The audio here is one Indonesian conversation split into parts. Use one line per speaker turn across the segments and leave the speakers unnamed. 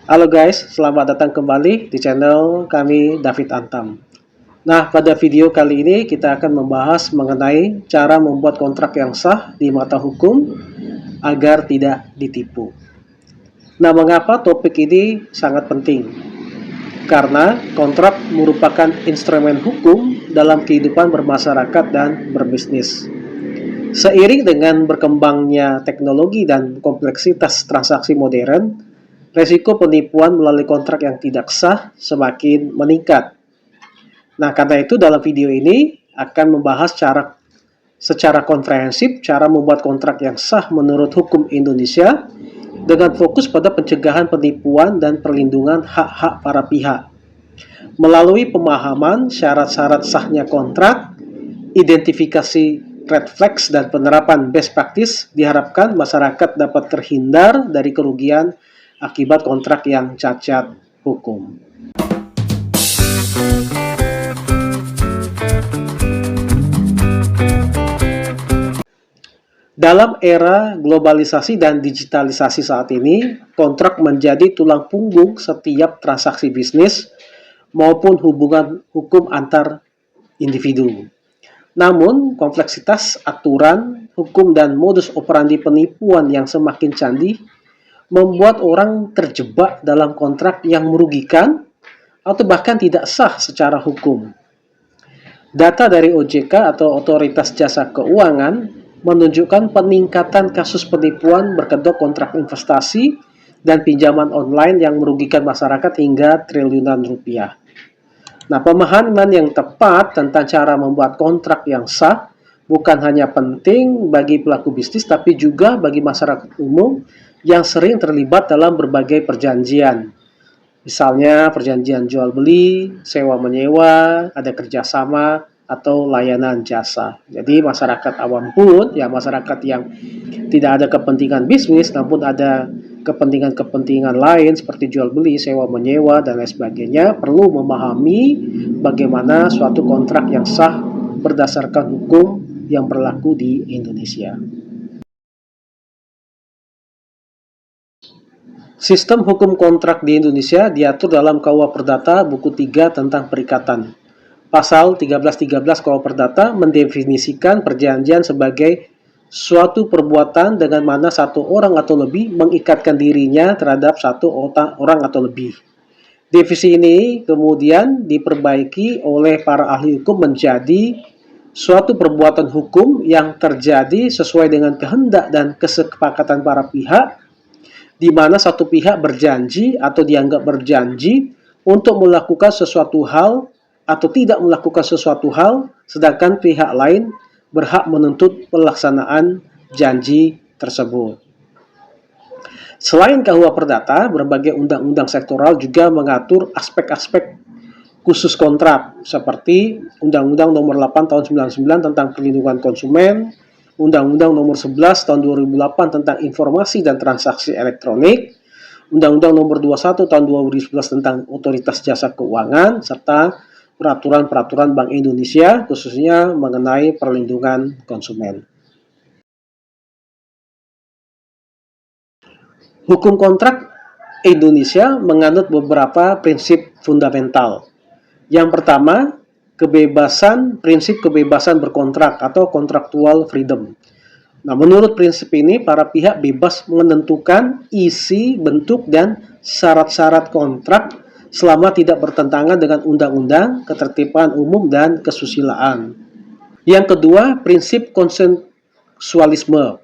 Halo guys, selamat datang kembali di channel kami David Antam. Nah, pada video kali ini kita akan membahas mengenai cara membuat kontrak yang sah di mata hukum agar tidak ditipu. Nah, mengapa topik ini sangat penting? Karena kontrak merupakan instrumen hukum dalam kehidupan bermasyarakat dan berbisnis. Seiring dengan berkembangnya teknologi dan kompleksitas transaksi modern, resiko penipuan melalui kontrak yang tidak sah semakin meningkat. Nah, karena itu dalam video ini akan membahas secara komprehensif cara membuat kontrak yang sah menurut hukum Indonesia dengan fokus pada pencegahan penipuan dan perlindungan hak-hak para pihak. Melalui pemahaman syarat-syarat sahnya kontrak, identifikasi red flags dan penerapan best practice, diharapkan masyarakat dapat terhindar dari kerugian akibat kontrak yang cacat hukum. Dalam era globalisasi dan digitalisasi saat ini, kontrak menjadi tulang punggung setiap transaksi bisnis maupun hubungan hukum antar individu. Namun, kompleksitas aturan, hukum, dan modus operandi penipuan yang semakin canggih membuat orang terjebak dalam kontrak yang merugikan atau bahkan tidak sah secara hukum. Data dari OJK atau Otoritas Jasa Keuangan menunjukkan peningkatan kasus penipuan berkedok kontrak investasi dan pinjaman online yang merugikan masyarakat hingga triliunan rupiah. Nah, pemahaman yang tepat tentang cara membuat kontrak yang sah bukan hanya penting bagi pelaku bisnis, tapi juga bagi masyarakat umum yang sering terlibat dalam berbagai perjanjian. Misalnya perjanjian jual beli, sewa menyewa, ada kerjasama, atau layanan jasa. Jadi masyarakat awam pun, ya masyarakat yang tidak ada kepentingan bisnis, namun ada kepentingan-kepentingan lain seperti jual beli, sewa menyewa, dan lain sebagainya, perlu memahami bagaimana suatu kontrak yang sah berdasarkan hukum yang berlaku di Indonesia. Sistem hukum kontrak di Indonesia diatur dalam KUH Perdata buku 3 tentang perikatan. Pasal 1313 KUH Perdata mendefinisikan perjanjian sebagai suatu perbuatan dengan mana satu orang atau lebih mengikatkan dirinya terhadap satu orang atau lebih. Definisi ini kemudian diperbaiki oleh para ahli hukum menjadi suatu perbuatan hukum yang terjadi sesuai dengan kehendak dan kesepakatan para pihak, di mana satu pihak berjanji atau dianggap berjanji untuk melakukan sesuatu hal atau tidak melakukan sesuatu hal, sedangkan pihak lain berhak menuntut pelaksanaan janji tersebut. Selain KUH Perdata, berbagai undang-undang sektoral juga mengatur aspek-aspek khusus kontrak, seperti Undang-Undang Nomor 8 Tahun 99 tentang Perlindungan Konsumen, Undang-Undang Nomor 11 Tahun 2008 tentang Informasi dan Transaksi Elektronik, Undang-Undang Nomor 21 Tahun 2011 tentang Otoritas Jasa Keuangan, serta peraturan-peraturan Bank Indonesia khususnya mengenai perlindungan konsumen. Hukum kontrak Indonesia menganut beberapa prinsip fundamental. Yang pertama, prinsip kebebasan berkontrak atau contractual freedom. Nah, menurut prinsip ini, para pihak bebas menentukan isi, bentuk, dan syarat-syarat kontrak selama tidak bertentangan dengan undang-undang, ketertiban umum, dan kesusilaan. Yang kedua, prinsip konsensualisme,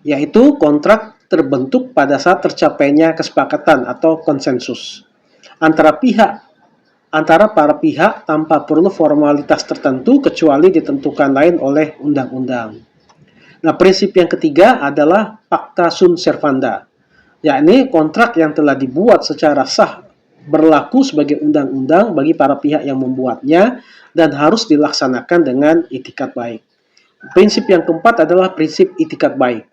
yaitu kontrak terbentuk pada saat tercapainya kesepakatan atau konsensus antara para pihak tanpa perlu formalitas tertentu kecuali ditentukan lain oleh undang-undang. Nah, prinsip yang ketiga adalah pacta sunt servanda, yakni kontrak yang telah dibuat secara sah berlaku sebagai undang-undang bagi para pihak yang membuatnya dan harus dilaksanakan dengan itikat baik. Prinsip yang keempat adalah prinsip itikat baik.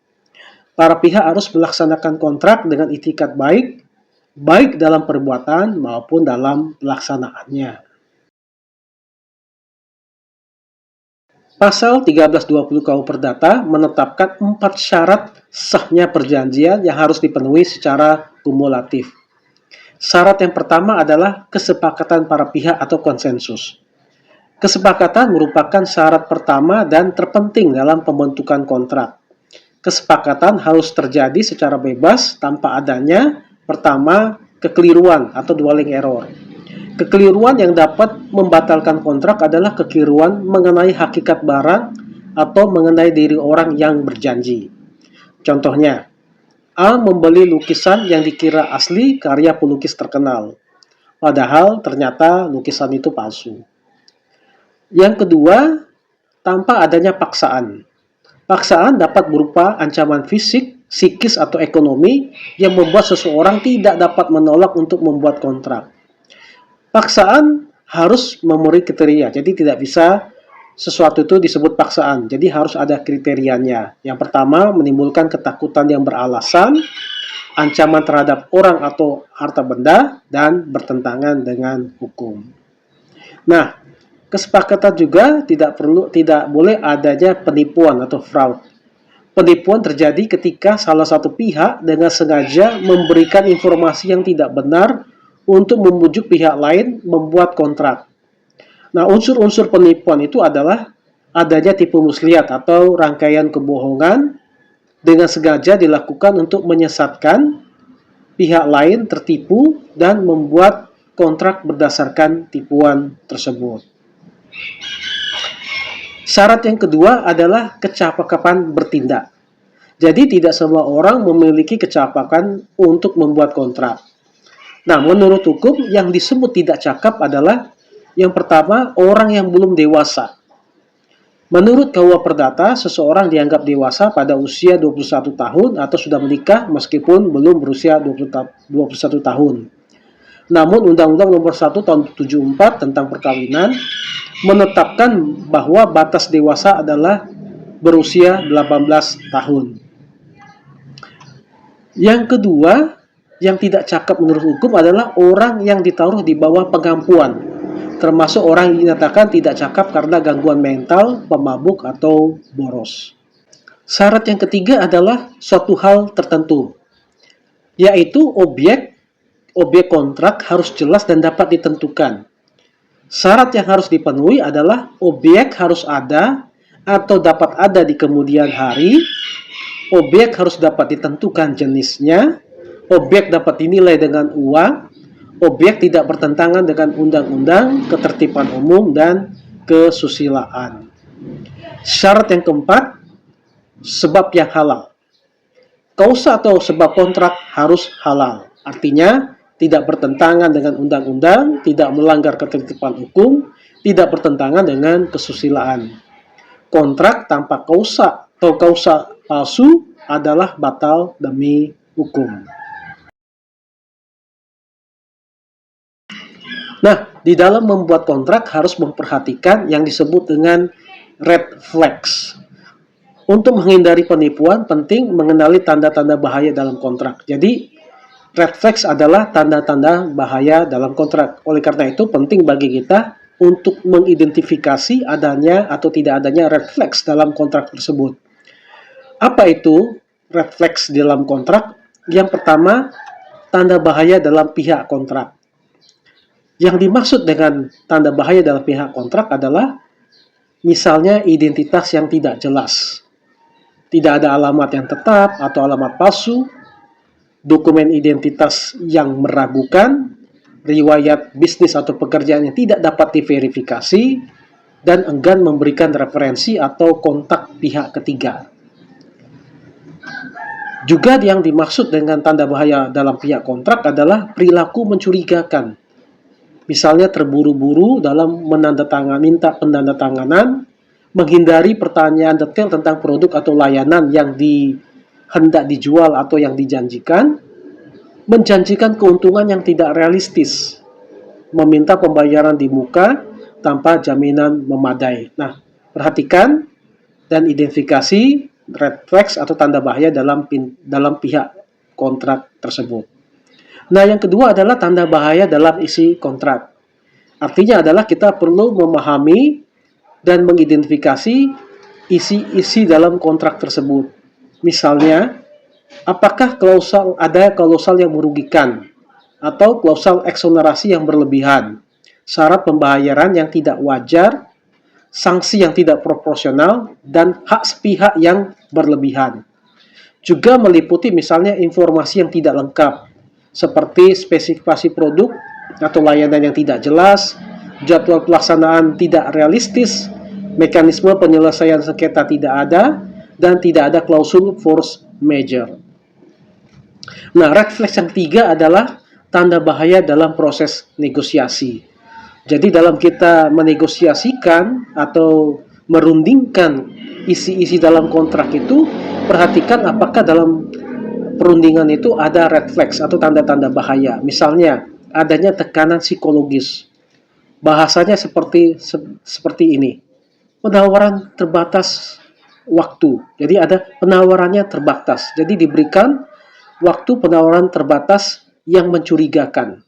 Para pihak harus melaksanakan kontrak dengan itikat baik, baik dalam perbuatan maupun dalam pelaksanaannya. Pasal 1320 KUH Perdata menetapkan 4 syarat sahnya perjanjian yang harus dipenuhi secara kumulatif. Syarat yang pertama adalah kesepakatan para pihak atau konsensus. Kesepakatan merupakan syarat pertama dan terpenting dalam pembentukan kontrak. Kesepakatan harus terjadi secara bebas tanpa adanya, pertama, kekeliruan atau dwelling error. Kekeliruan yang dapat membatalkan kontrak adalah kekeliruan mengenai hakikat barang atau mengenai diri orang yang berjanji. Contohnya, A membeli lukisan yang dikira asli karya pelukis terkenal, padahal ternyata lukisan itu palsu. Yang kedua, tanpa adanya paksaan. Paksaan dapat berupa ancaman fisik, psikis, atau ekonomi yang membuat seseorang tidak dapat menolak untuk membuat kontrak. Paksaan harus memenuhi kriteria, jadi tidak bisa sesuatu itu disebut paksaan, jadi harus ada kriterianya. Yang pertama, menimbulkan ketakutan yang beralasan, ancaman terhadap orang atau harta benda, dan bertentangan dengan hukum. Nah, kesepakatan juga tidak boleh adanya penipuan atau fraud. Penipuan terjadi ketika salah satu pihak dengan sengaja memberikan informasi yang tidak benar untuk membujuk pihak lain membuat kontrak. Nah, unsur-unsur penipuan itu adalah adanya tipu muslihat atau rangkaian kebohongan dengan sengaja dilakukan untuk menyesatkan pihak lain tertipu dan membuat kontrak berdasarkan tipuan tersebut. Syarat yang kedua adalah kecakapan bertindak. Jadi tidak semua orang memiliki kecakapan untuk membuat kontrak. Nah, menurut hukum yang disebut tidak cakap adalah yang pertama, orang yang belum dewasa. Menurut KUA Perdata, seseorang dianggap dewasa pada usia 21 tahun atau sudah menikah meskipun belum berusia 21 tahun. Namun Undang-Undang Nomor 1 Tahun 74 tentang perkawinan menetapkan bahwa batas dewasa adalah berusia 18 tahun. Yang kedua, yang tidak cakap menurut hukum adalah orang yang ditaruh di bawah pengampuan, termasuk orang yang dinyatakan tidak cakap karena gangguan mental, pemabuk, atau boros. Syarat yang ketiga adalah suatu hal tertentu, yaitu objek kontrak harus jelas dan dapat ditentukan. Syarat yang harus dipenuhi adalah objek harus ada atau dapat ada di kemudian hari, objek harus dapat ditentukan jenisnya, objek dapat dinilai dengan uang, objek tidak bertentangan dengan undang-undang, ketertiban umum, dan kesusilaan. Syarat yang keempat, sebab yang halal. Kausa atau sebab kontrak harus halal. Artinya, tidak bertentangan dengan undang-undang, tidak melanggar ketertiban hukum, tidak bertentangan dengan kesusilaan. Kontrak tanpa kausa atau kausa palsu adalah batal demi hukum. Nah, di dalam membuat kontrak harus memperhatikan yang disebut dengan red flags. Untuk menghindari penipuan, penting mengenali tanda-tanda bahaya dalam kontrak. Jadi, red flags adalah tanda-tanda bahaya dalam kontrak. Oleh karena itu, penting bagi kita untuk mengidentifikasi adanya atau tidak adanya red flags dalam kontrak tersebut. Apa itu red flags dalam kontrak? Yang pertama, tanda bahaya dalam pihak kontrak. Yang dimaksud dengan tanda bahaya dalam pihak kontrak adalah misalnya identitas yang tidak jelas, tidak ada alamat yang tetap atau alamat palsu, dokumen identitas yang meragukan, riwayat bisnis atau pekerjaan yang tidak dapat diverifikasi, dan enggan memberikan referensi atau kontak pihak ketiga. Juga yang dimaksud dengan tanda bahaya dalam pihak kontrak adalah perilaku mencurigakan. Misalnya terburu-buru dalam minta penandatanganan, menghindari pertanyaan detail tentang produk atau layanan yang hendak dijual atau yang dijanjikan, menjanjikan keuntungan yang tidak realistis, meminta pembayaran di muka tanpa jaminan memadai. Nah, perhatikan dan identifikasi red flags atau tanda bahaya dalam pihak kontrak tersebut. Nah, yang kedua adalah tanda bahaya dalam isi kontrak. Artinya adalah kita perlu memahami dan mengidentifikasi isi dalam kontrak tersebut. Misalnya, apakah ada klausal yang merugikan atau klausal eksonerasi yang berlebihan, syarat pembayaran yang tidak wajar, sanksi yang tidak proporsional, dan hak sepihak yang berlebihan. Juga meliputi misalnya informasi yang tidak lengkap, seperti spesifikasi produk atau layanan yang tidak jelas, jadwal pelaksanaan tidak realistis, mekanisme penyelesaian sengketa tidak ada, dan tidak ada klausul force majeure. Nah, red flag yang ketiga adalah tanda bahaya dalam proses negosiasi. Jadi dalam kita menegosiasikan atau merundingkan isi-isi dalam kontrak itu, perhatikan apakah dalam perundingan itu ada red flags atau tanda-tanda bahaya. Misalnya, adanya tekanan psikologis. Bahasanya seperti ini. Penawaran terbatas waktu. Jadi ada penawarannya terbatas. Jadi diberikan waktu penawaran terbatas yang mencurigakan.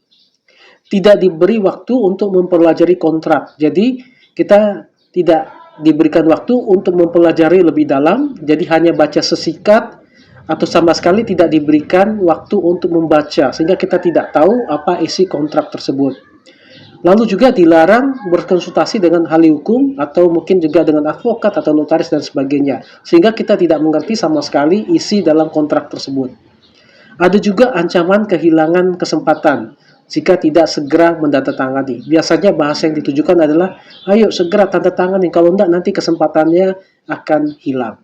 Tidak diberi waktu untuk mempelajari kontrak. Jadi kita tidak diberikan waktu untuk mempelajari lebih dalam. Jadi hanya baca sesikat atau sama sekali tidak diberikan waktu untuk membaca, sehingga kita tidak tahu apa isi kontrak tersebut. Lalu juga dilarang berkonsultasi dengan ahli hukum atau mungkin juga dengan advokat atau notaris dan sebagainya, sehingga kita tidak mengerti sama sekali isi dalam kontrak tersebut. Ada juga ancaman kehilangan kesempatan jika tidak segera menandatangani. Biasanya bahasa yang ditujukan adalah, ayo segera tanda tangani, kalau tidak nanti kesempatannya akan hilang.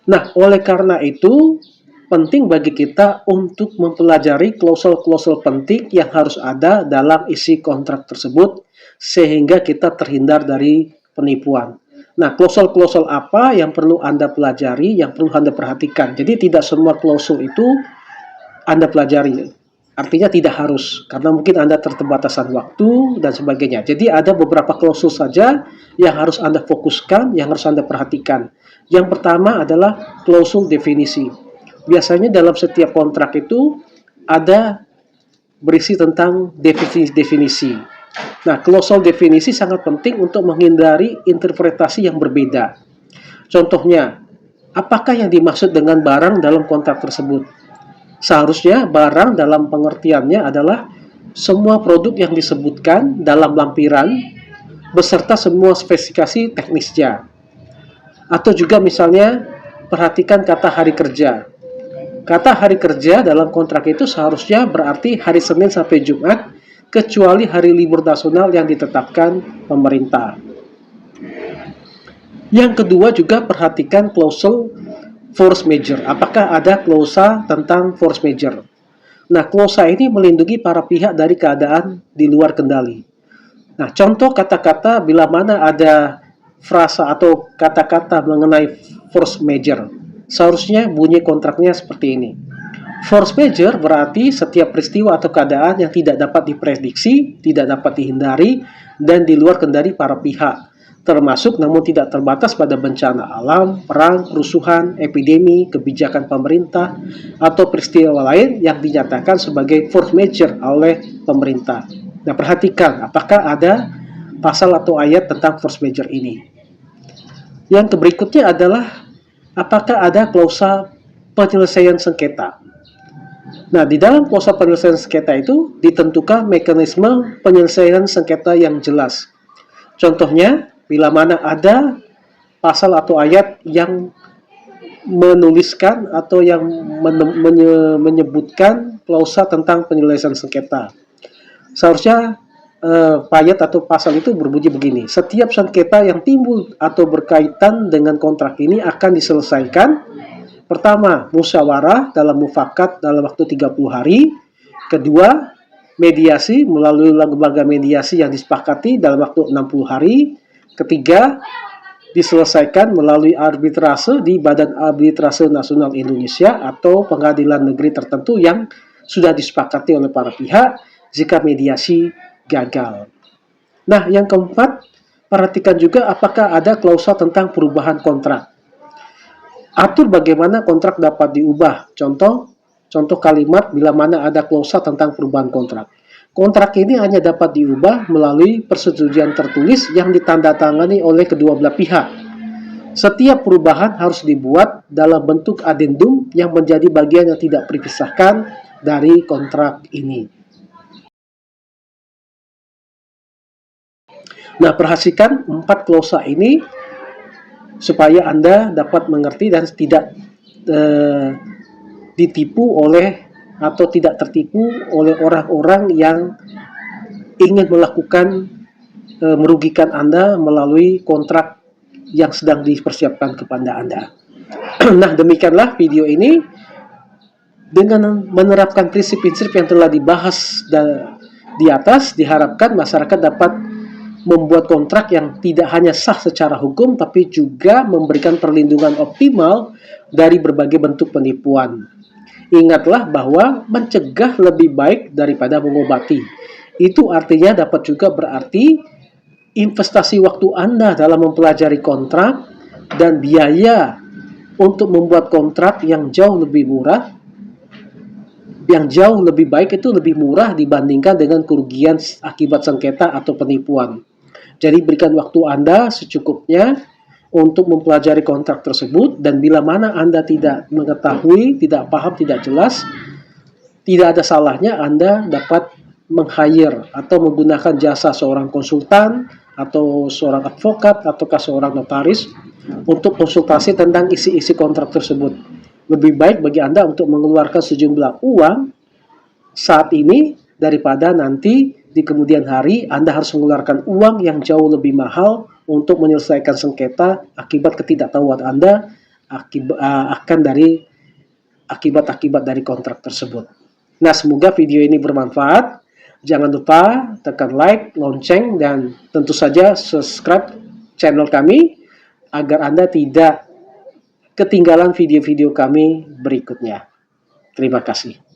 Nah, oleh karena itu, penting bagi kita untuk mempelajari klausul-klausul penting yang harus ada dalam isi kontrak tersebut, sehingga kita terhindar dari penipuan. Nah, klausul-klausul apa yang perlu Anda pelajari, yang perlu Anda perhatikan. Jadi tidak semua klausul itu Anda pelajari. Artinya tidak harus, karena mungkin Anda terterbatasan waktu dan sebagainya. Jadi ada beberapa klausul saja yang harus Anda fokuskan, yang harus Anda perhatikan. Yang pertama adalah klausul definisi. Biasanya dalam setiap kontrak itu ada berisi tentang definisi. Nah, klausul definisi sangat penting untuk menghindari interpretasi yang berbeda. Contohnya, apakah yang dimaksud dengan barang dalam kontrak tersebut? Seharusnya barang dalam pengertiannya adalah semua produk yang disebutkan dalam lampiran beserta semua spesifikasi teknisnya. Atau juga misalnya perhatikan kata hari kerja. Kata hari kerja dalam kontrak itu seharusnya berarti hari Senin sampai Jumat, kecuali hari libur nasional yang ditetapkan pemerintah. Yang kedua juga perhatikan klausul force majeure. Apakah ada klausa tentang force majeure? Nah, klausa ini melindungi para pihak dari keadaan di luar kendali. Nah, contoh kata-kata bila mana ada frasa atau kata-kata mengenai force majeure, seharusnya bunyi kontraknya seperti ini. Force majeure berarti setiap peristiwa atau keadaan yang tidak dapat diprediksi, tidak dapat dihindari, dan di luar kendali para pihak, termasuk namun tidak terbatas pada bencana alam, perang, kerusuhan, epidemi, kebijakan pemerintah, atau peristiwa lain yang dinyatakan sebagai force majeure oleh pemerintah. Nah, perhatikan apakah ada pasal atau ayat tentang force majeure ini. Yang berikutnya adalah apakah ada klausa penyelesaian sengketa. Nah, di dalam klausa penyelesaian sengketa itu ditentukan mekanisme penyelesaian sengketa yang jelas. Contohnya, bila mana ada pasal atau ayat yang menuliskan atau yang menyebutkan klausa tentang penyelesaian sengketa. Seharusnya ayat atau pasal itu berbunyi begini. Setiap sengketa yang timbul atau berkaitan dengan kontrak ini akan diselesaikan. Pertama, musyawarah dalam mufakat dalam waktu 30 hari. Kedua, mediasi melalui lembaga mediasi yang disepakati dalam waktu 60 hari. Ketiga, diselesaikan melalui arbitrase di Badan Arbitrase Nasional Indonesia atau pengadilan negeri tertentu yang sudah disepakati oleh para pihak jika mediasi gagal. Nah, yang keempat, perhatikan juga apakah ada klausa tentang perubahan kontrak. Atur bagaimana kontrak dapat diubah. Contoh kalimat bila mana ada klausa tentang perubahan kontrak. Kontrak ini hanya dapat diubah melalui persetujuan tertulis yang ditandatangani oleh kedua belah pihak. Setiap perubahan harus dibuat dalam bentuk adendum yang menjadi bagian yang tidak terpisahkan dari kontrak ini. Nah, perhatikan 4 klausa ini supaya Anda dapat mengerti dan tidak ditipu oleh atau tidak tertipu oleh orang-orang yang ingin melakukan merugikan Anda melalui kontrak yang sedang dipersiapkan kepada Anda. Nah, demikianlah video ini. Dengan menerapkan prinsip-prinsip yang telah dibahas di atas, diharapkan masyarakat dapat membuat kontrak yang tidak hanya sah secara hukum, tapi juga memberikan perlindungan optimal dari berbagai bentuk penipuan. Ingatlah bahwa mencegah lebih baik daripada mengobati. Itu artinya dapat juga berarti investasi waktu Anda dalam mempelajari kontrak dan biaya untuk membuat kontrak yang jauh lebih murah, yang jauh lebih baik itu lebih murah dibandingkan dengan kerugian akibat sengketa atau penipuan. Jadi berikan waktu Anda secukupnya untuk mempelajari kontrak tersebut, dan bila mana Anda tidak mengetahui, tidak paham, tidak jelas, tidak ada salahnya Anda dapat meng-hire atau menggunakan jasa seorang konsultan atau seorang advokat ataukah seorang notaris untuk konsultasi tentang isi-isi kontrak tersebut. Lebih baik bagi Anda untuk mengeluarkan sejumlah uang saat ini daripada nanti di kemudian hari Anda harus mengeluarkan uang yang jauh lebih mahal untuk menyelesaikan sengketa akibat ketidaktahuan Anda akibat dari kontrak tersebut. Nah, semoga video ini bermanfaat. Jangan lupa tekan like, lonceng, dan tentu saja subscribe channel kami agar Anda tidak ketinggalan video-video kami berikutnya. Terima kasih.